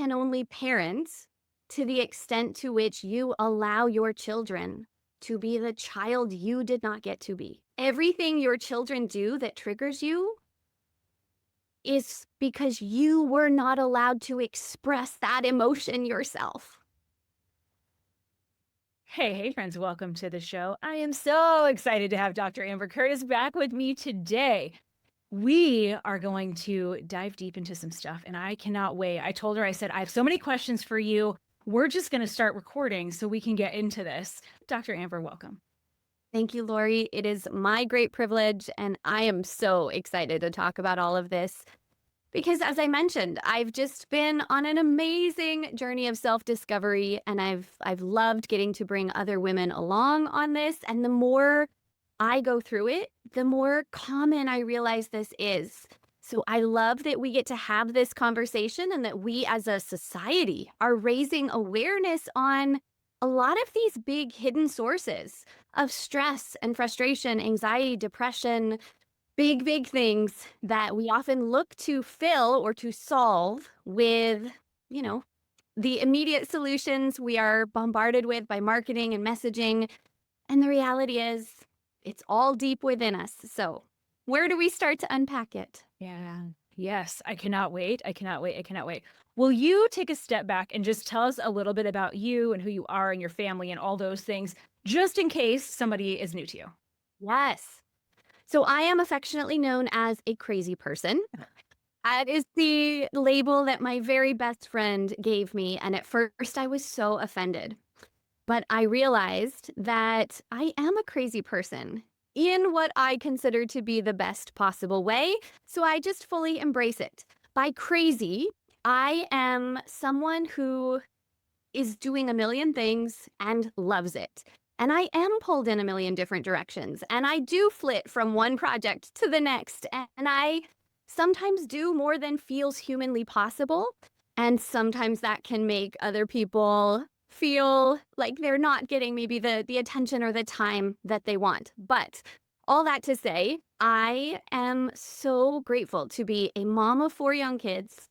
can only parent to the extent to which you allow your children to be the child you did not get to be. Everything your children do that triggers you is because you were not allowed to express that emotion yourself. Hey, friends, welcome to the show. I am so excited to have Dr. Amber Curtis back with me today. We are going to dive deep into some stuff, and I cannot wait. I told her, I said, I have so many questions for you. We're just going to start recording so we can get into this. Dr. Amber, welcome. Thank you, Lori. It is my great privilege, and I am so excited to talk about all of this. Because as I mentioned, I've just been on an amazing journey of self-discovery, and I've loved getting to bring other women along on this. And the more I go through it, the more common I realize this is. So I love that we get to have this conversation and that we as a society are raising awareness on a lot of these big hidden sources of stress and frustration, anxiety, depression, big things that we often look to fill or to solve with, you know, the immediate solutions we are bombarded with by marketing and messaging. And the reality is, it's all deep within us. So, where do we start to unpack it? Yeah. Yes, I cannot wait. I cannot wait. I cannot wait. Will you take a step back and just tell us a little bit about you and who you are and your family and all those things, just in case somebody is new to you? Yes. So, I am affectionately known as a crazy person. That is the label that my very best friend gave me. And at first, I was so offended. But I realized that I am a crazy person in what I consider to be the best possible way. So I just fully embrace it. By crazy, I am someone who is doing a million things and loves it. And I am pulled in a million different directions. And I do flit from one project to the next. And I sometimes do more than feels humanly possible. And sometimes that can make other people feel like they're not getting maybe the attention or the time that they want. But all that to say, I am so grateful to be a mom of 4 young kids,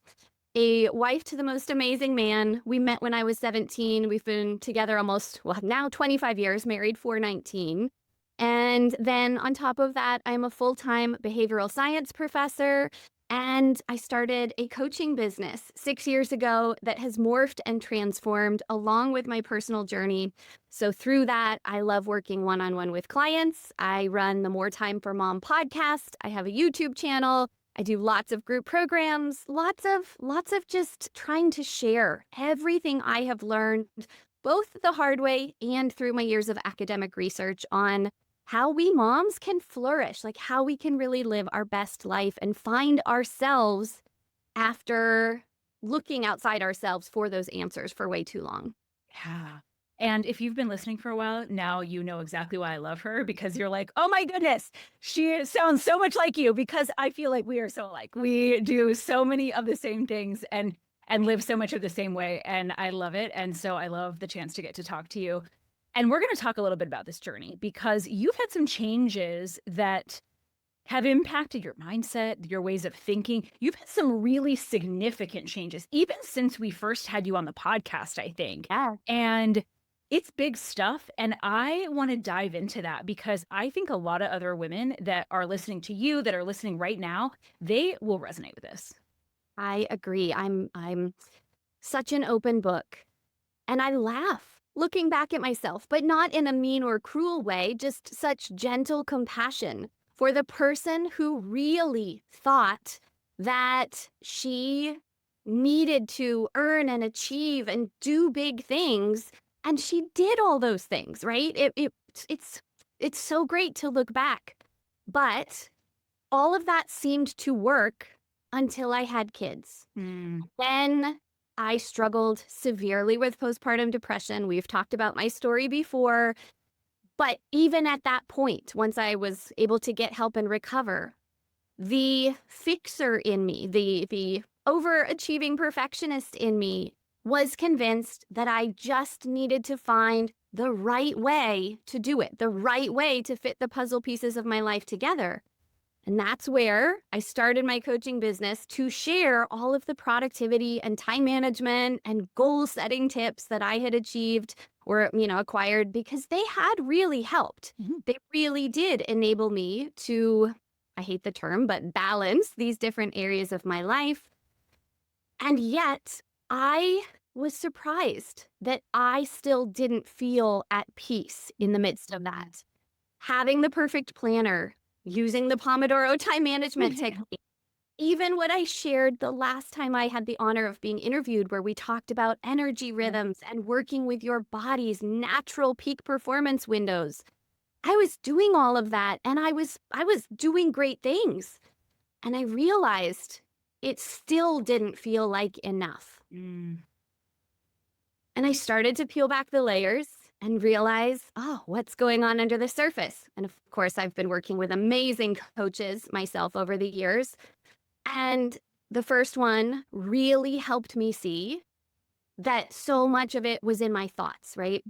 a wife to the most amazing man. We met when I was 17. We've been together almost, well, now 25 years, married for 19. And then on top of that, I'm a full-time behavioral science professor. And I started a coaching business 6 years ago that has morphed and transformed along with my personal journey. So through that, I love working one-on-one with clients. I run the More Time for Mom podcast. I have a YouTube channel. I do lots of group programs, lots of just trying to share everything I have learned, both the hard way and through my years of academic research on how we moms can flourish, like how we can really live our best life and find ourselves after looking outside ourselves for those answers for way too long. Yeah. And if you've been listening for a while, now you know exactly why I love her, because you're like, oh my goodness, she sounds so much like you, because I feel like we are so alike. We do so many of the same things and live so much of the same way. And I love it. And so I love the chance to get to talk to you. And we're going to talk a little bit about this journey, because you've had some changes that have impacted your mindset, your ways of thinking. You've had some really significant changes, even since we first had you on the podcast, I think. Yeah. And it's big stuff. And I want to dive into that, because I think a lot of other women that are listening to you, that are listening right now, they will resonate with this. I agree. I'm such an open book. And I laugh looking back at myself, but not in a mean or cruel way, just such gentle compassion for the person who really thought that she needed to earn and achieve and do big things. And she did all those things, right? It's so great to look back. But all of that seemed to work until I had kids. Then I struggled severely with postpartum depression. We've talked about my story before. But even at that point, once I was able to get help and recover, the fixer in me, the overachieving perfectionist in me, was convinced that I just needed to find the right way to do it, the right way to fit the puzzle pieces of my life together. And that's where I started my coaching business to share all of the productivity and time management and goal setting tips that I had achieved or, acquired because they had really helped. Mhm. They really did enable me to, I hate the term, but balance these different areas of my life. And yet I was surprised that I still didn't feel at peace in the midst of that. Having the perfect planner, using the Pomodoro time management technique, even what I shared the last time I had the honor of being interviewed, where we talked about energy Yeah. rhythms and working with your body's natural peak performance windows. I was doing all of that and I was doing great things. And I realized it still didn't feel like enough. Mm. And I started to peel back the layers and realize, oh, what's going on under the surface? And of course, I've been working with amazing coaches myself over the years. And the first one really helped me see that so much of it was in my thoughts, right?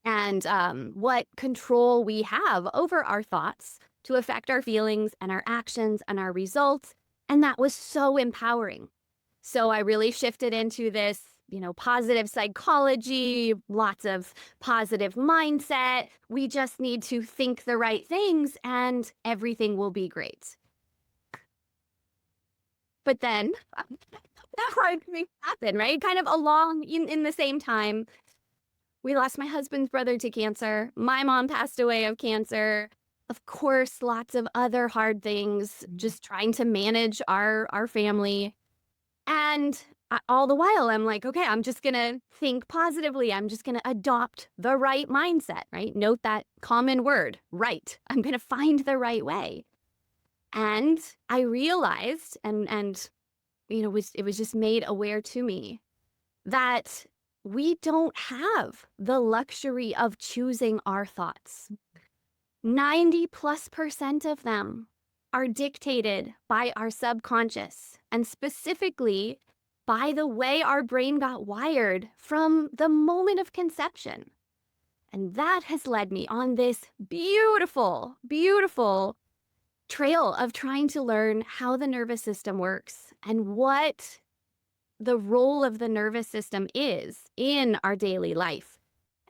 And what control we have over our thoughts to affect our feelings and our actions and our results. And that was so empowering. So I really shifted into this, positive psychology, lots of positive mindset. We just need to think the right things and everything will be great. But then that hard thing happened, right? Kind of along in the same time, we lost my husband's brother to cancer. My mom passed away of cancer. Of course, lots of other hard things, just trying to manage our family. And all the while, I'm like, okay, I'm just going to think positively. I'm just going to adopt the right mindset, right? Note that common word, right. I'm going to find the right way. And I realized, and it was just made aware to me that we don't have the luxury of choosing our thoughts. 90+% of them are dictated by our subconscious and specifically by the way our brain got wired from the moment of conception. And that has led me on this beautiful, beautiful trail of trying to learn how the nervous system works and what the role of the nervous system is in our daily life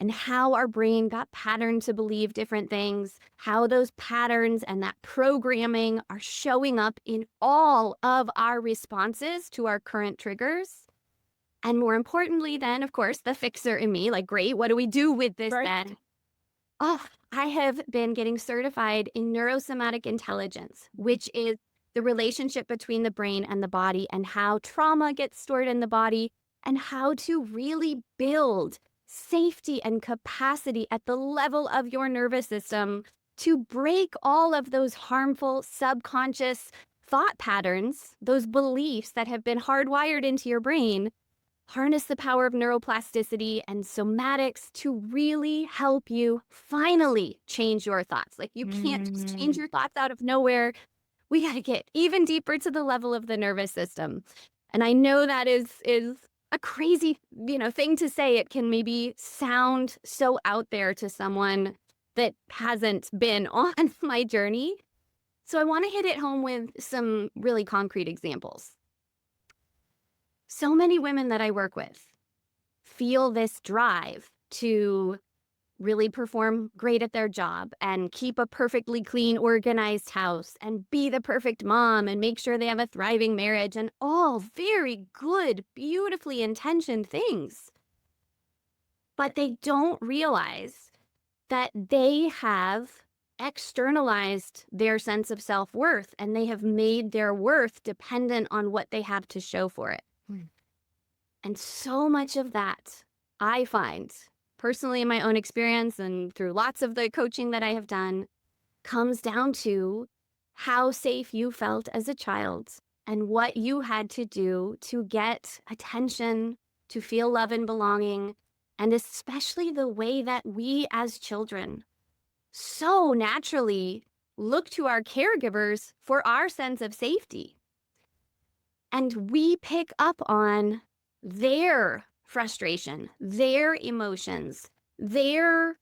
and how our brain got patterned to believe different things, how those patterns and that programming are showing up in all of our responses to our current triggers. And more importantly, then, of course, the fixer in me, like, great, what do we do with this Right. then? Oh, I have been getting certified in neurosomatic intelligence, which is the relationship between the brain and the body and how trauma gets stored in the body and how to really build safety and capacity at the level of your nervous system to break all of those harmful subconscious thought patterns, those beliefs that have been hardwired into your brain. Harness the power of neuroplasticity and somatics to really help you finally change your thoughts. Like, you can't just change Mm. your thoughts out of nowhere. We got to get even deeper to the level of the nervous system. And I know that is a crazy, thing to say. It can maybe sound so out there to someone that hasn't been on my journey. So I want to hit it home with some really concrete examples. So many women that I work with feel this drive to really perform great at their job and keep a perfectly clean, organized house and be the perfect mom and make sure they have a thriving marriage and all very good, beautifully intentioned things. But they don't realize that they have externalized their sense of self-worth and they have made their worth dependent on what they have to show for it. And so much of that, I find, personally in my own experience and through lots of the coaching that I have done, comes down to how safe you felt as a child and what you had to do to get attention, to feel love and belonging, and especially the way that we as children so naturally look to our caregivers for our sense of safety. And we pick up on their frustration, their emotions, their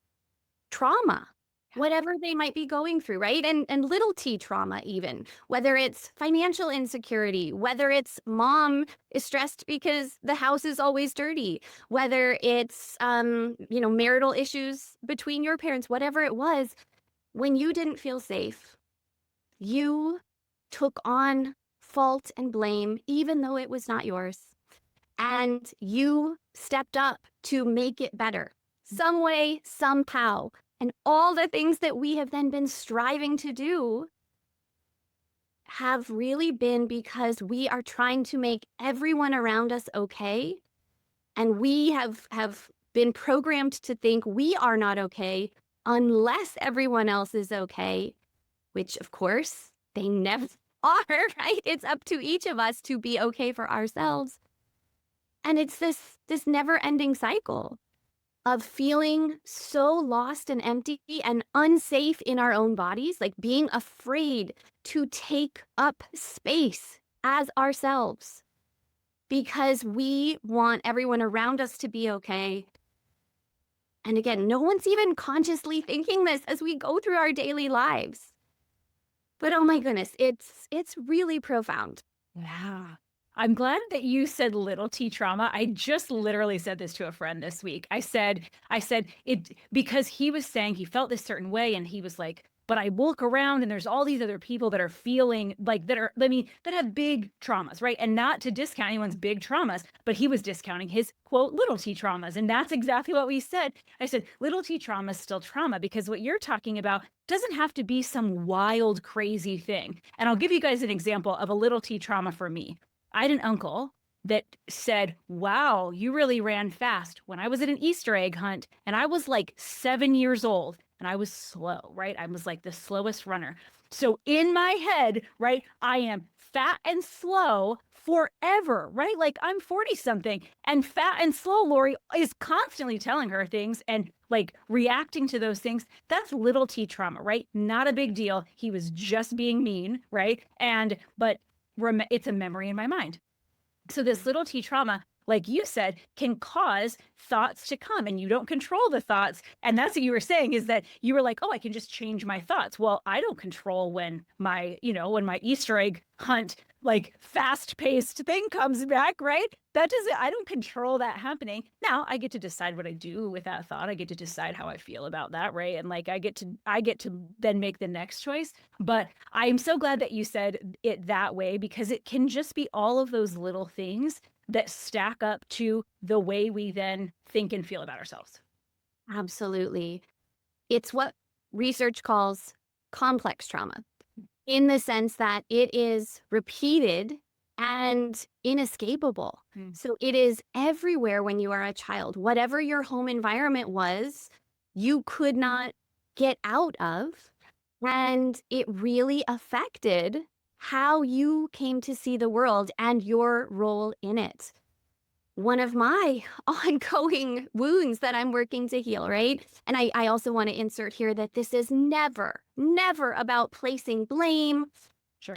trauma. whatever they might be going through, right? And little t trauma even, whether it's financial insecurity, whether it's mom is stressed because the house is always dirty, whether it's marital issues between your parents, whatever it was, when you didn't feel safe, you took on fault and blame even though it was not yours. And you stepped up to make it better some way, somehow. And all the things that we have then been striving to do have really been because we are trying to make everyone around us okay. And we have been programmed to think we are not okay unless everyone else is okay, which of course they never are, right? It's up to each of us to be okay for ourselves. And it's this never-ending cycle of feeling so lost and empty and unsafe in our own bodies, like being afraid to take up space as ourselves because we want everyone around us to be okay. And again, no one's even consciously thinking this as we go through our daily lives. But oh my goodness, it's really profound. Yeah. I'm glad that you said little T trauma. I just literally said this to a friend this week. I said it because he was saying he felt this certain way and he was like, but I look around and there's all these other people that are feeling like that have big traumas, right? And not to discount anyone's big traumas, but he was discounting his quote little T traumas. And that's exactly what we said. I said, little T trauma is still trauma because what you're talking about doesn't have to be some wild, crazy thing. And I'll give you guys an example of a little T trauma for me. I had an uncle that said, wow, you really ran fast when I was at an Easter egg hunt and I was like 7 years old and I was slow, right? I was like the slowest runner. So in my head, right, I am fat and slow forever, right? Like I'm 40 something and fat and slow. Lori is constantly telling her things and like reacting to those things. That's little T trauma, right? Not a big deal. He was just being mean, right? But it's a memory in my mind. So this little T trauma, like you said, can cause thoughts to come and you don't control the thoughts. And that's what you were saying is that you were like, oh, I can just change my thoughts. Well, I don't control when my Easter egg hunt, like fast paced thing comes back, right? I don't control that happening. Now I get to decide what I do with that thought. I get to decide how I feel about that, right? And like I get to then make the next choice. But I'm so glad that you said it that way because it can just be all of those little things that stack up to the way we then think and feel about ourselves. Absolutely. It's what research calls complex trauma in the sense that it is repeated and inescapable. So it is everywhere when you are a child. Whatever your home environment was, you could not get out of. And it really affected how you came to see the world and your role in it. One of my ongoing wounds that I'm working to heal, right? And I also want to insert here that this is never, never about placing blame Sure.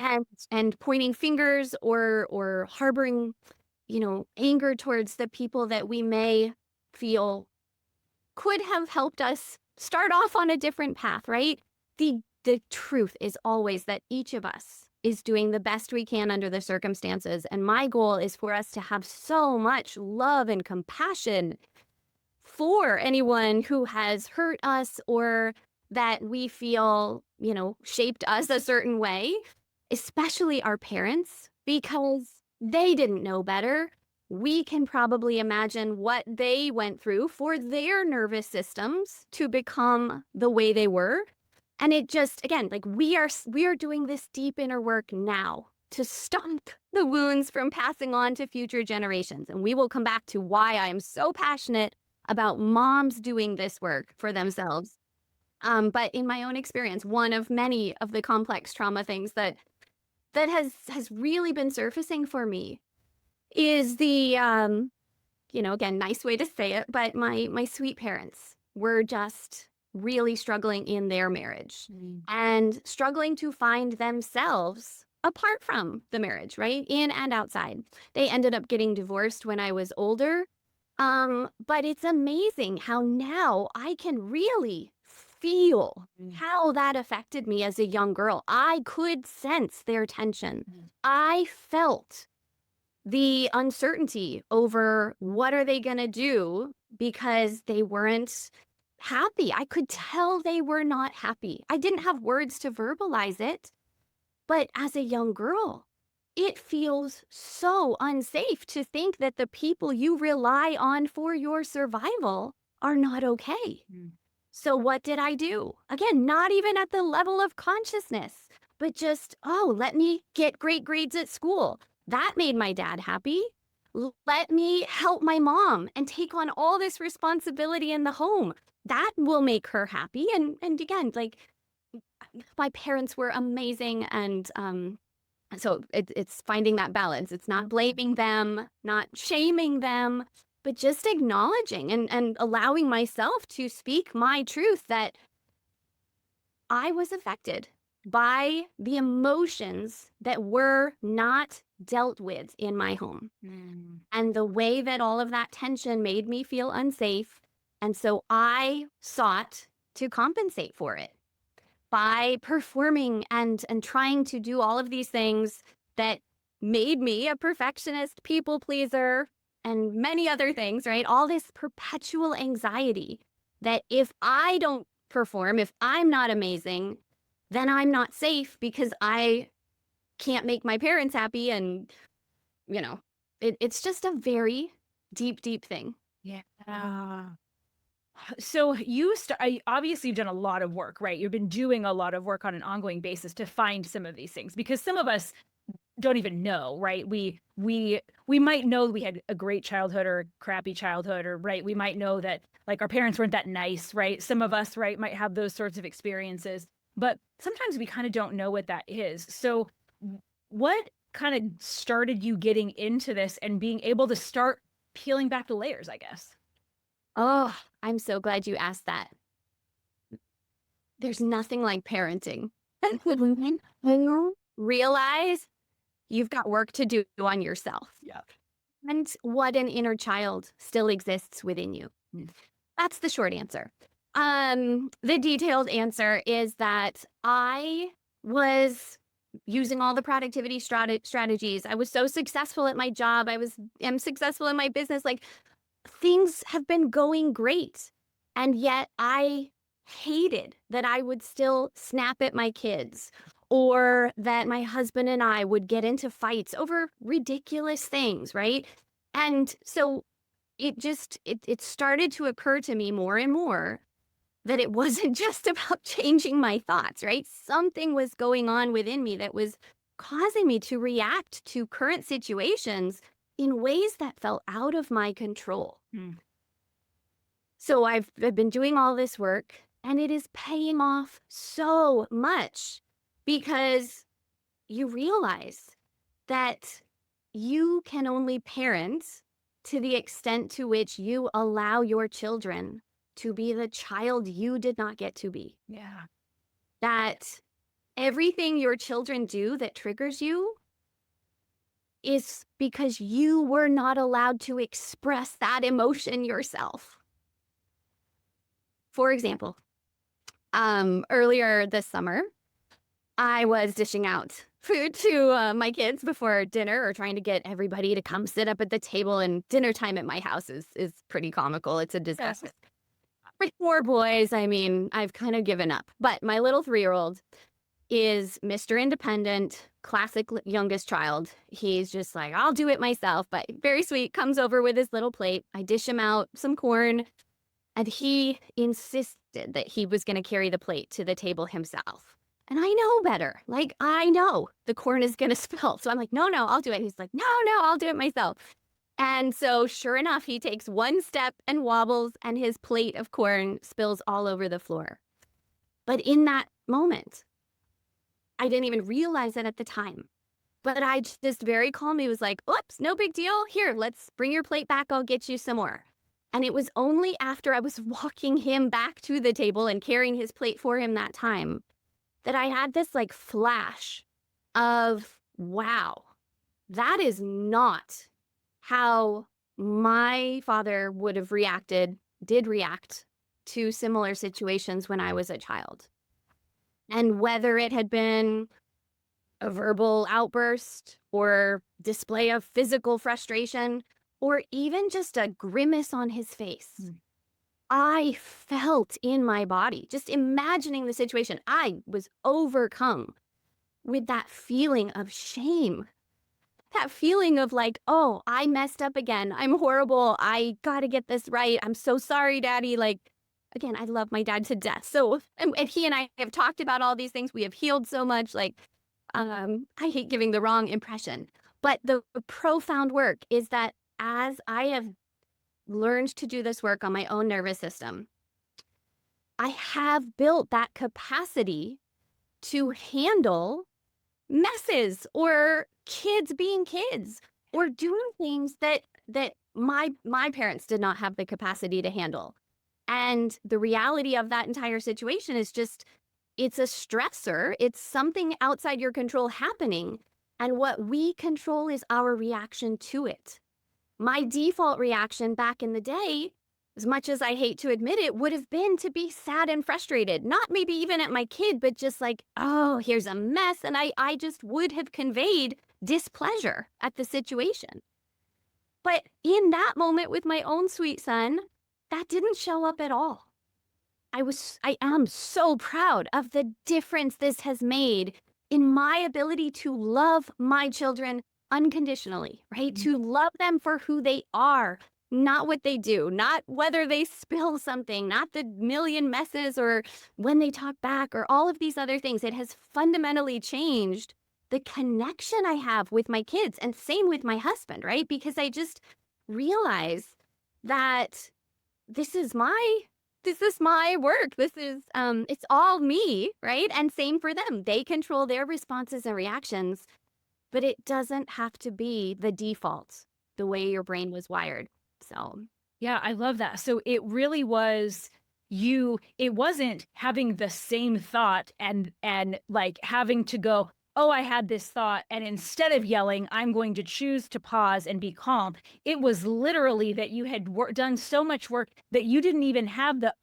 and pointing fingers or harboring, anger towards the people that we may feel could have helped us start off on a different path, right? The truth is always that each of us is doing the best we can under the circumstances. And my goal is for us to have so much love and compassion for anyone who has hurt us or that we feel, shaped us a certain way, especially our parents, because they didn't know better. We can probably imagine what they went through for their nervous systems to become the way they were. And it just, again, like we are doing this deep inner work now to stop the wounds from passing on to future generations. And we will come back to why I am so passionate about moms doing this work for themselves. But in my own experience, one of many of the complex trauma things that has really been surfacing for me is the, again, nice way to say it, but my sweet parents were just really struggling in their marriage and struggling to find themselves apart from the marriage, right? In and outside. They ended up getting divorced when I was older. But it's amazing how now I can really feel Mm. how that affected me as a young girl. I could sense their tension. Mm. I felt the uncertainty over what are they going to do because they weren't happy. I could tell they were not happy. I didn't have words to verbalize it, but as a young girl, it feels so unsafe to think that the people you rely on for your survival are not okay. Mm. So what did I do? Again, not even at the level of consciousness, but just, oh, let me get great grades at school. That made my dad happy. Let me help my mom and take on all this responsibility in the home. That will make her happy. And again, like my parents were amazing, and so it's finding that balance. It's not blaming them, not shaming them, but just acknowledging and allowing myself to speak my truth that I was affected by the emotions that were not dealt with in my home. Mm. And the way that all of that tension made me feel unsafe. And so I sought to compensate for it by performing and trying to do all of these things that made me a perfectionist, people pleaser, and many other things, right? All this perpetual anxiety that if I don't perform, if I'm not amazing, then I'm not safe because I can't make my parents happy. And, you know, it's just a very deep, deep thing. Yeah. So obviously you've done a lot of work, right? You've been doing a lot of work on an ongoing basis to find some of these things because some of us don't even know, right? We might know we had a great childhood or a crappy childhood, or right, we might know that like our parents weren't that nice, right? Some of us, right, might have those sorts of experiences, but sometimes we kind of don't know what that is. So what kind of started you getting into this and being able to start peeling back the layers, I guess? Oh, I'm so glad you asked that. There's nothing like parenting. Realize you've got work to do on yourself Yeah. and what an inner child still exists within you. Mm. That's the short answer. The detailed answer is that I was using all the productivity strategies. I was so successful at my job. Am successful in my business. Like things have been going great. And yet I hated that I would still snap at my kids or that my husband and I would get into fights over ridiculous things, right? And so it started to occur to me more and more that it wasn't just about changing my thoughts, right? Something was going on within me that was causing me to react to current situations in ways that felt out of my control. Mm. So I've been doing all this work and it is paying off so much because you realize that you can only parent to the extent to which you allow your children to be the child you did not get to be. Yeah. That everything your children do that triggers you is because you were not allowed to express that emotion yourself. For example, earlier this summer, I was dishing out food to my kids before dinner or trying to get everybody to come sit up at the table. And dinner time at my house is pretty comical. It's a disaster. With 4 boys, I mean, I've kind of given up. But my little 3-year-old is Mr. Independent, classic youngest child. He's just like, I'll do it myself, but very sweet, comes over with his little plate. I dish him out some corn, and he insisted that he was going to carry the plate to the table himself. And I know better. Like, I know the corn is going to spill. So I'm like, no, I'll do it. He's like, no, I'll do it myself. And so sure enough, he takes one step and wobbles, and his plate of corn spills all over the floor. But in that moment, I didn't even realize it at the time. But I just very calmly was like, oops, no big deal. Here, let's bring your plate back. I'll get you some more. And it was only after I was walking him back to the table and carrying his plate for him that time that I had this like flash of, wow, that is not how my father would have did react to similar situations when I was a child. And whether it had been a verbal outburst or display of physical frustration or even just a grimace on his face, Mm. I felt in my body, just imagining the situation. I was overcome with that feeling of shame, that feeling of like, oh, I messed up again. I'm horrible. I got to get this right. I'm so sorry, daddy. Like, again, I love my dad to death. So, and he and I have talked about all these things. We have healed so much. Like, I hate giving the wrong impression, but the profound work is that as I have learned to do this work on my own nervous system, I have built that capacity to handle messes or kids being kids or doing things that my parents did not have the capacity to handle. And the reality of that entire situation is just it's a stressor. It's something outside your control happening. And what we control is our reaction to it. My default reaction back in the day, as much as I hate to admit it, would have been to be sad and frustrated. Not maybe even at my kid, but just like, oh, here's a mess. And I just would have conveyed displeasure at the situation. But in that moment with my own sweet son, that didn't show up at all. I am so proud of the difference this has made in my ability to love my children unconditionally, right? Mm. To love them for who they are, not what they do, not whether they spill something, not the million messes or when they talk back or all of these other things. It has fundamentally changed the connection I have with my kids and same with my husband, right? Because I just realize that this is my this is my work. This is it's all me, right? And same for them. They control their responses and reactions, but it doesn't have to be the default, the way your brain was wired. So, Yeah, I love that. So it really was it wasn't having the same thought and like having to go, "Oh, I had this thought," and instead of yelling, I'm going to choose to pause and be calm. It was literally that you had done so much work that you didn't even have the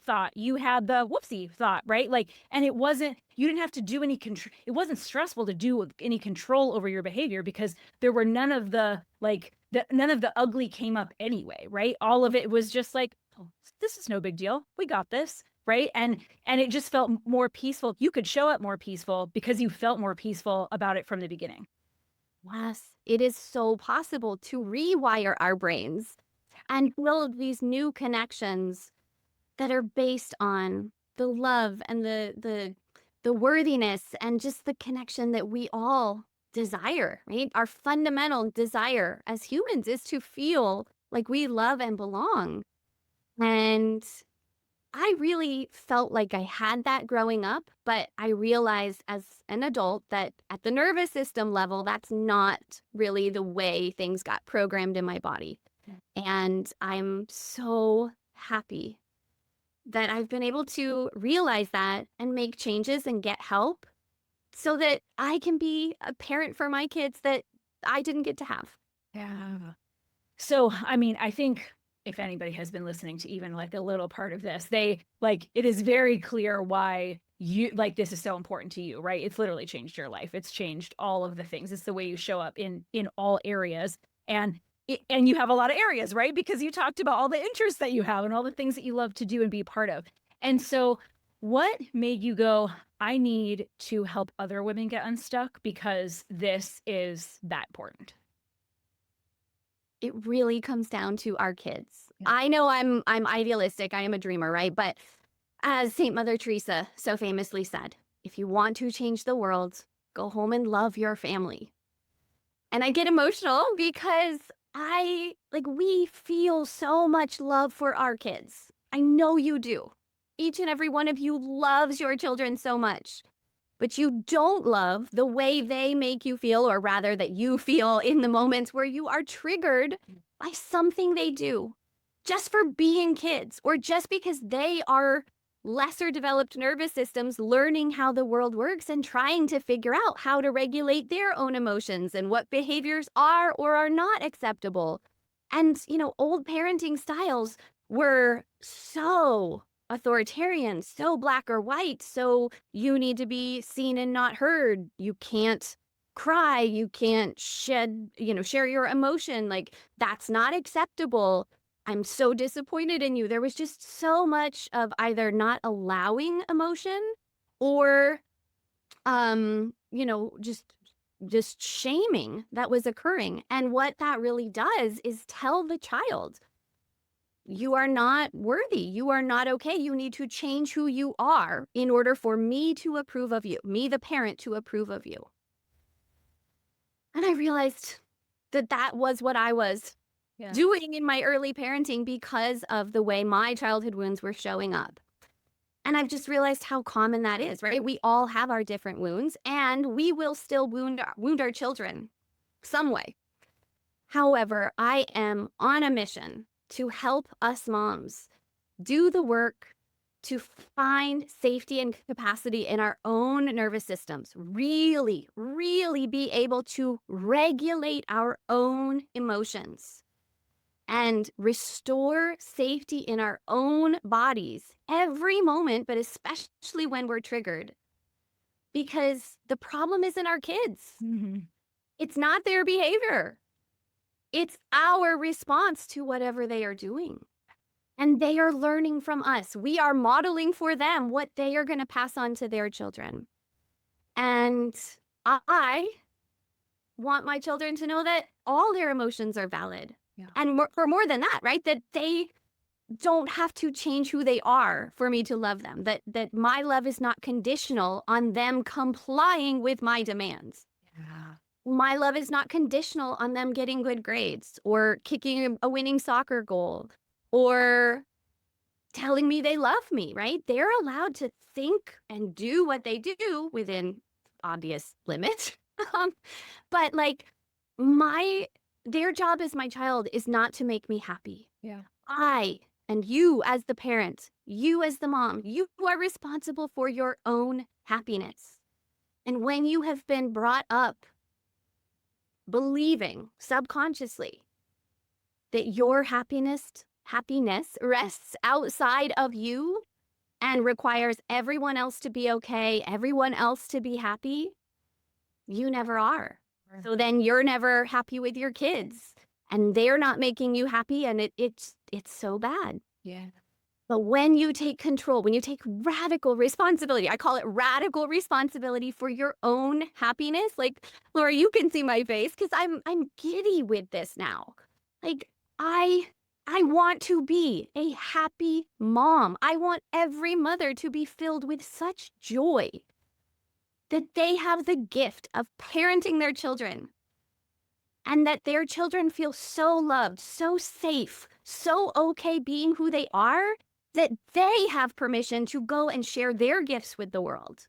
thought. You had the whoopsie thought, right? Like, and it wasn't you didn't have to do any control. It wasn't stressful to do any control over your behavior because there were none of the like none of the ugly came up anyway, right? All of it was just like, oh, this is no big deal. We got this, right? And it just felt more peaceful. You could show up more peaceful because you felt more peaceful about it from the beginning. yes, it is so possible to rewire our brains and build these new connections that are based on the love and the worthiness and just the connection that we all desire, right? Our fundamental desire as humans is to feel like we love and belong. And I really felt like I had that growing up, but I realized as an adult that at the nervous system level, that's not really the way things got programmed in my body. And I'm so happy that I've been able to realize that and make changes and get help so that I can be a parent for my kids that I didn't get to have. Yeah. So, I mean, I think if anybody has been listening to even like a little part of this, they like it is very clear why you like this is so important to you, right? It's literally changed your life. It's changed all of the things. It's the way you show up in all areas. And and you have a lot of areas, right? Because you talked about all the interests that you have and all the things that you love to do and be part of. And so what made you go, I need to help other women get unstuck because this is that important? It really comes down to our kids. Yeah. I know I'm idealistic. I am a dreamer, right? But as Saint Mother Teresa so famously said, if you want to change the world, go home and love your family. And I get emotional because we feel so much love for our kids. I know you do. Each and every one of you loves your children so much, but you don't love the way they make you feel, or rather that you feel in the moments where you are triggered by something they do just for being kids or just because they are lesser developed nervous systems learning how the world works and trying to figure out how to regulate their own emotions and what behaviors are or are not acceptable. And, old parenting styles were so authoritarian, so black or white. So you need to be seen and not heard. You can't cry. You can't share your emotion. Like, that's not acceptable. I'm so disappointed in you. There was just so much of either not allowing emotion or, just shaming that was occurring. And what that really does is tell the child, you are not worthy. You are not okay. You need to change who you are in order for me to approve of you, me, the parent, to approve of you. And I realized that that was what I was Yeah. doing in my early parenting because of the way my childhood wounds were showing up. And I've just realized how common that is, right? We all have our different wounds, and we will still wound our children some way. However, I am on a mission to help us moms do the work to find safety and capacity in our own nervous systems, really, really be able to regulate our own emotions and restore safety in our own bodies every moment, but especially when we're triggered. Because the problem isn't our kids, Mhm. it's not their behavior, it's our response to whatever they are doing. And they are learning from us. We are modeling for them what they are going to pass on to their children. And I want my children to know that all their emotions are valid. Yeah. And for more than that, right? That they don't have to change who they are for me to love them. That my love is not conditional on them complying with my demands. Yeah. My love is not conditional on them getting good grades or kicking a winning soccer goal or telling me they love me, right? They're allowed to think and do what they do within obvious limits. Um, but like my their job as my child is not to make me happy. Yeah. I and you as the parent, you as the mom, you are responsible for your own happiness. And when you have been brought up believing subconsciously that your happiness rests outside of you and requires everyone else to be okay, everyone else to be happy, you never are. Right. So then you're never happy with your kids and they're not making you happy, and it's so bad. Yeah. But when you take control, when you take radical responsibility, I call it radical responsibility for your own happiness. Like, Laura, you can see my face because I'm giddy with this now. Like, I I want to be a happy mom. I want every mother to be filled with such joy that they have the gift of parenting their children and that their children feel so loved, so safe, so okay being who they are, that they have permission to go and share their gifts with the world.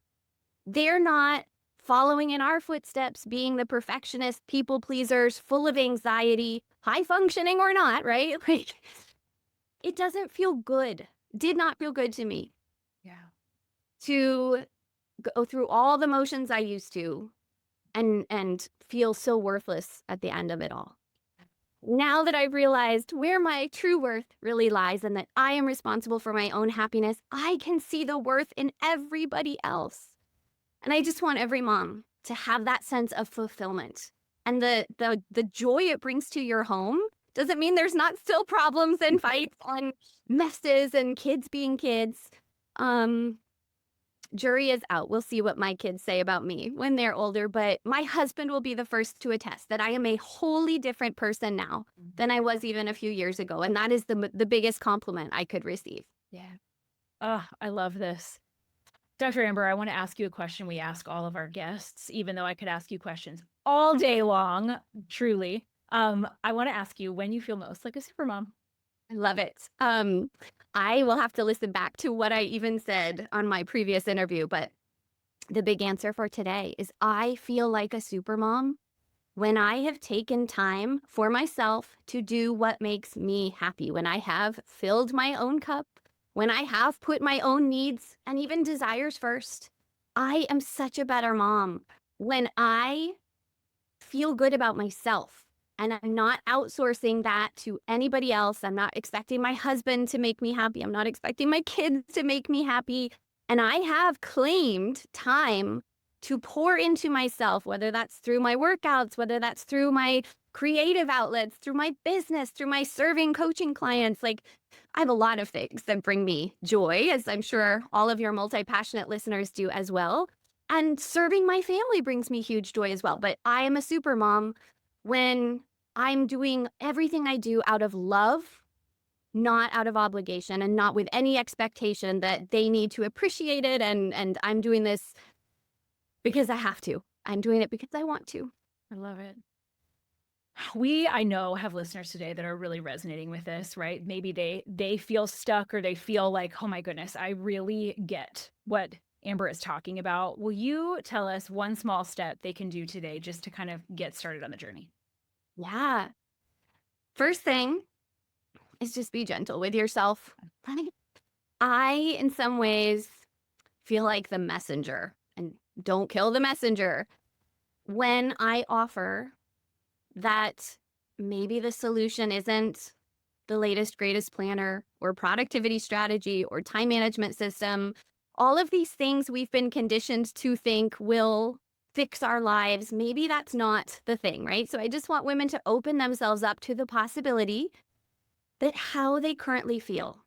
They're not following in our footsteps, being the perfectionist, people pleasers, full of anxiety, high functioning or not, right? Like, it doesn't feel good. Did not feel good to me Yeah. to go through all the motions I used to and feel so worthless at the end of it all. Now that I've realized where my true worth really lies and that I am responsible for my own happiness, I can see the worth in everybody else. And I just want every mom to have that sense of fulfillment. And the joy it brings to your home doesn't mean there's not still problems and fights on messes and kids being kids. Jury is out. We'll see what my kids say about me when they're older, but my husband will be the first to attest that I am a wholly different person now than I was even a few years ago. And that is the biggest compliment I could receive. Yeah. Oh, I love this. Dr. Amber, I want to ask you a question we ask all of our guests, even though I could ask you questions all day long, truly. I want to ask you when you feel most like a supermom. I love it. I will have to listen back to what I even said on my previous interview, but the big answer for today is I feel like a supermom when I have taken time for myself to do what makes me happy, when I have filled my own cup, when I have put my own needs and even desires first. I am such a better mom when I feel good about myself And I'm not outsourcing that to anybody else. I'm not expecting my husband to make me happy. I'm not expecting my kids to make me happy. And I have claimed time to pour into myself, whether that's through my workouts, whether that's through my creative outlets, through my business, through my serving coaching clients. Like, I have a lot of things that bring me joy, as I'm sure all of your multi passionate listeners do as well. And serving my family brings me huge joy as well. But I am a super mom when I'm doing everything I do out of love, not out of obligation, and not with any expectation that they need to appreciate it. And I'm doing this because I have to. I'm doing it because I want to. I love it. We, I know, have listeners today that are really resonating with this, right? Maybe they feel stuck or they feel like, oh my goodness, I really get what Amber is talking about. Will you tell us one small step they can do today just to kind of get started on the journey? Yeah. First thing is just be gentle with yourself. I, in some ways, feel like the messenger, and don't kill the messenger when I offer that maybe the solution isn't the latest, greatest planner or productivity strategy or time management system. All of these things we've been conditioned to think will fix our lives. Maybe that's not the thing, right? So I just want women to open themselves up to the possibility that how they currently feel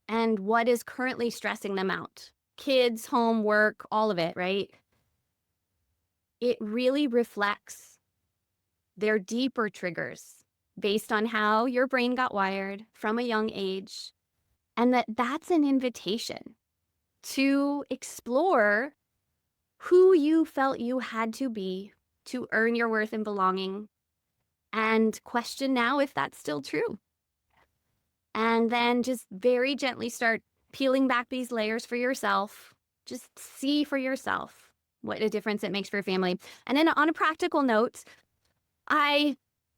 and what is currently stressing them out, kids, home, work, all of it, right? It really reflects their deeper triggers based on how your brain got wired from a young age. And that's an invitation to explore who you felt you had to be to earn your worth and belonging, and question now if that's still true. And then just very gently start peeling back these layers for yourself. Just see for yourself what a difference it makes for your family. And then on a practical note,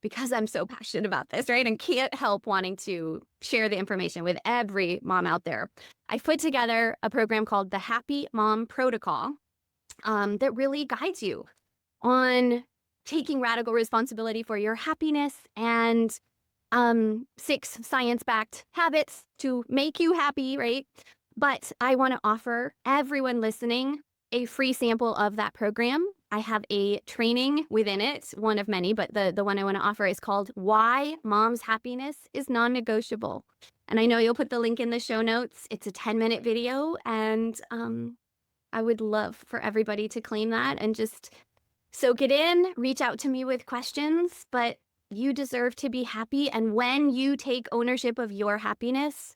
because I'm so passionate about this, right, and can't help wanting to share the information with every mom out there, I put together a program called the Happy Mom Protocol that really guides you on taking radical responsibility for your happiness and 6 science-backed habits to make you happy, right? But I want to offer everyone listening a free sample of that program. I have a training within it, one of many, but the one I want to offer is called Why Mom's Happiness is Non-Negotiable. And I know you'll put the link in the show notes. It's a 10-minute video, and I would love for everybody to claim that and just soak it in, reach out to me with questions, but you deserve to be happy. And when you take ownership of your happiness,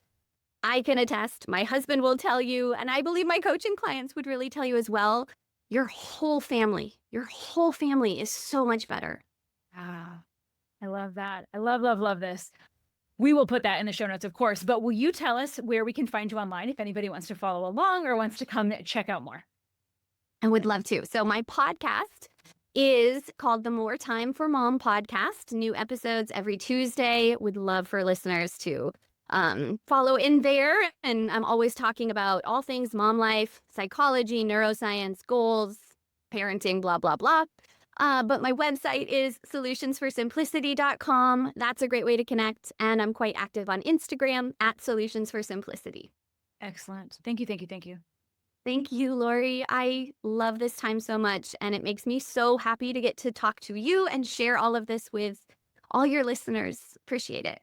I can attest, my husband will tell you, and I believe my coaching clients would really tell you as well, your whole family is so much better. Ah, I love that. I love, love, love this. We will put that in the show notes, of course, but will you tell us where we can find you online if anybody wants to follow along or wants to come check out more? I would love to. So my podcast is called the More Time for Mom podcast. New episodes every Tuesday. Would love for listeners to follow in there. And I'm always talking about all things mom life, psychology, neuroscience, goals, parenting, blah, blah, blah. But my website is solutionsforsimplicity.com. That's a great way to connect. And I'm quite active on Instagram at Solutions for Simplicity. Excellent. Thank you, thank you, thank you. Thank you, Lori. I love this time so much, and it makes me so happy to get to talk to you and share all of this with all your listeners. Appreciate it.